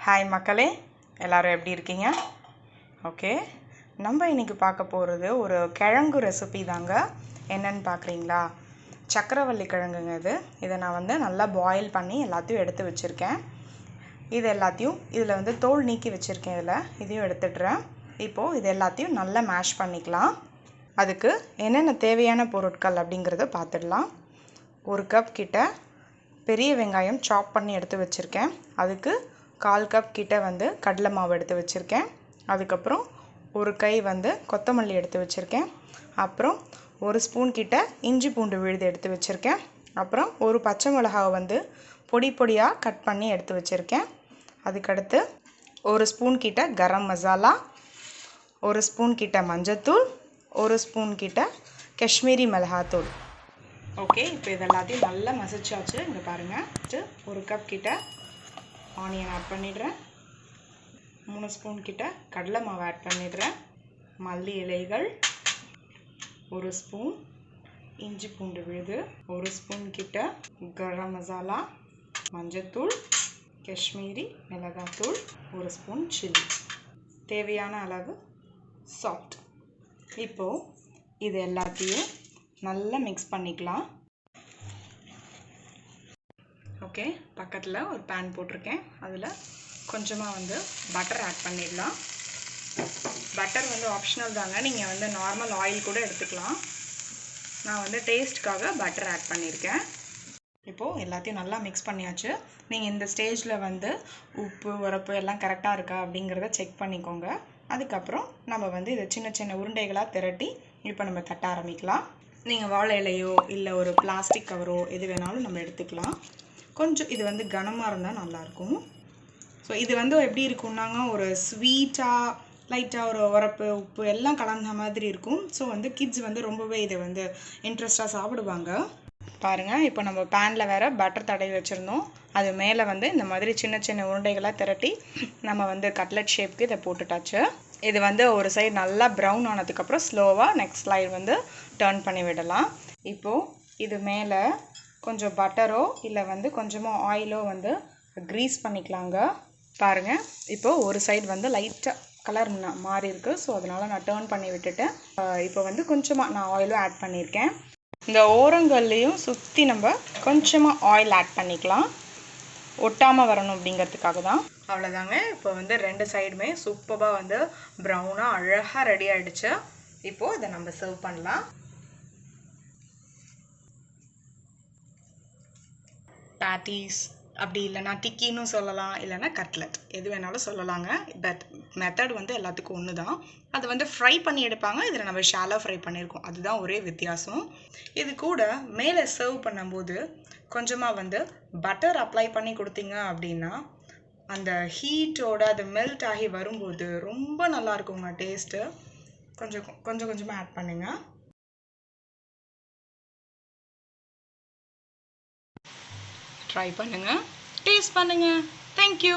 Hi மக்களே, எல்லோரும் எப்படி இருக்கீங்க? ஓகே, நம்ம இன்றைக்கி பார்க்க போகிறது ஒரு கிழங்கு ரெசிபி தாங்க. என்னன்னு பார்க்குறீங்களா? சக்கரவள்ளி கிழங்குங்க இது. இதை நான் நல்லா பாயில் பண்ணி எல்லாத்தையும் எடுத்து வச்சுருக்கேன். இது எல்லாத்தையும் இதில் தோல் நீக்கி வச்சுருக்கேன். இதையும் எடுத்துடுறேன். இப்போது இது எல்லாத்தையும் நல்லா மேஷ் பண்ணிக்கலாம். அதுக்கு என்னென்ன தேவையான பொருட்கள் அப்படிங்கிறத பார்த்துடலாம். 1 கப் கிட்ட பெரிய வெங்காயம் சாப் பண்ணி எடுத்து வச்சுருக்கேன். அதுக்கு 1/4 கப் கிட்ட கடலை மாவு எடுத்து வச்சுருக்கேன். அதுக்கப்புறம் 1 கை கொத்தமல்லி எடுத்து வச்சுருக்கேன். அப்புறம் 1 ஸ்பூன் கிட்ட இஞ்சி பூண்டு விழுது எடுத்து வச்சுருக்கேன். அப்புறம் 1 பச்சை மிளகாவை பொடி பொடியாக கட் பண்ணி எடுத்து வச்சுருக்கேன். அதுக்கடுத்து 1 ஸ்பூன் கிட்ட கரம் மசாலா, 1 ஸ்பூன் கிட்ட மஞ்சத்தூள், 1 ஸ்பூன் கிட்ட காஷ்மீரி மிளகாத்தூள். ஓகே, இப்போ இதெல்லாத்தையும் நல்லா மசிச்சாச்சு. இங்கே பாருங்கள். 1 கப் கிட்ட ஆனியன் ஆட் பண்ணிடுறேன். 3 ஸ்பூன் கிட்ட கடலை மாவு ஆட் பண்ணிடுறேன். மல்லி இலைகள், 1 ஸ்பூன் இஞ்சி பூண்டு விழுது, 1 ஸ்பூன் கிட்ட கரம் மசாலா, மஞ்சத்தூள், காஷ்மீரி மிளகாத்தூள், 1 ஸ்பூன் சில்லி, தேவையான அளவு சால்ட். இப்போது இது எல்லாத்தையும் நல்லா மிக்ஸ் பண்ணிக்கலாம். ஓகே, பக்கத்தில் ஒரு பேன் போட்டிருக்கேன். அதில் கொஞ்சமாக பட்டர் ஆட் பண்ணிடலாம். பட்டர் ஆப்ஷனல் தாங்க. நீங்கள் நார்மல் ஆயில் கூட எடுத்துக்கலாம். நான் டேஸ்ட்டுக்காக பட்டர் ஆட் பண்ணியிருக்கேன். இப்போது எல்லாத்தையும் நல்லா மிக்ஸ் பண்ணியாச்சு. நீங்கள் இந்த ஸ்டேஜில் உப்பு உரப்பு எல்லாம் கரெக்டாக இருக்கா அப்படிங்கிறத செக் பண்ணிக்கோங்க. அதுக்கப்புறம் நம்ம இதை சின்ன சின்ன உருண்டைகளாக திரட்டி இப்போ நம்ம தட்ட ஆரம்பிக்கலாம். நீங்கள் வாழை இலையோ இல்லை ஒரு பிளாஸ்டிக் கவரோ எது வேணாலும் நம்ம எடுத்துக்கலாம். கொஞ்சம் இது கனமாக இருந்தால் நல்லாயிருக்கும். ஸோ இது எப்படி இருக்கும்னாங்க, ஒரு ஸ்வீட்டாக லைட்டாக ஒரு உரப்பு உப்பு எல்லாம் கலந்த மாதிரி இருக்கும். ஸோ கிட்ஸ் ரொம்பவே இதை இன்ட்ரெஸ்டாக சாப்பிடுவாங்க. பாருங்கள், இப்போ நம்ம பேனில் வேறு பட்டர் தடவி வச்சுருந்தோம். அது மேலே இந்த மாதிரி சின்ன சின்ன உருண்டைகளாக திரட்டி நம்ம கட்லெட் ஷேப்புக்கு இதை போட்டுட்டாச்சு. இது ஒரு சைடு நல்லா ப்ரௌன் ஆனதுக்கப்புறம் ஸ்லோவாக நெக்ஸ்ட் ஸ்லைடு டர்ன் பண்ணி விடலாம். இப்போது இது மேலே கொஞ்சம் பட்டரோ இல்லை கொஞ்சமாக ஆயிலோ க்ரீஸ் பண்ணிக்கலாங்க. பாருங்கள், இப்போது ஒரு சைடு லைட்டாக கலர் மாறி இருக்குது. ஸோ அதனால் நான் டர்ன் பண்ணி விட்டுட்டேன். இப்போ கொஞ்சமாக நான் ஆயிலும் ஆட் பண்ணியிருக்கேன். இந்த ஓரங்கள்லேயும் சுற்றி நம்ம கொஞ்சமாக ஆயில் ஆட் பண்ணிக்கலாம், ஒட்டாமல் வரணும் அப்படிங்கிறதுக்காக தான். அவ்வளோதாங்க. இப்போ 2 சைடுமே சூப்பராக ப்ரௌனாக அழகாக ரெடி ஆகிடுச்சு. இப்போது இதை நம்ம சர்வ் பண்ணலாம். பேட்டீஸ் அப்படி இல்லைனா டிக்கின்னு சொல்லலாம், இல்லைனா கட்லெட் எது வேணாலும் சொல்லலாங்க. பட் மெத்தட் எல்லாத்துக்கும் ஒன்று தான். அது ஃப்ரை பண்ணி எடுப்பாங்க. இதில் நம்ம ஷாலோ ஃப்ரை பண்ணியிருக்கோம். அதுதான் ஒரே வித்தியாசம். இது கூட மேலே சர்வ் பண்ணும்போது கொஞ்சமாக பட்டர் அப்ளை பண்ணி கொடுத்தீங்க அப்படின்னா அந்த ஹீட்டோட அது மெல்ட் ஆகி வரும்போது ரொம்ப நல்லா இருக்குங்க டேஸ்ட்டு. கொஞ்சமாக ஆட் பண்ணுங்க. ட்ரை பண்ணுங்கள், டேஸ்ட் பண்ணுங்கள். தேங்க்யூ.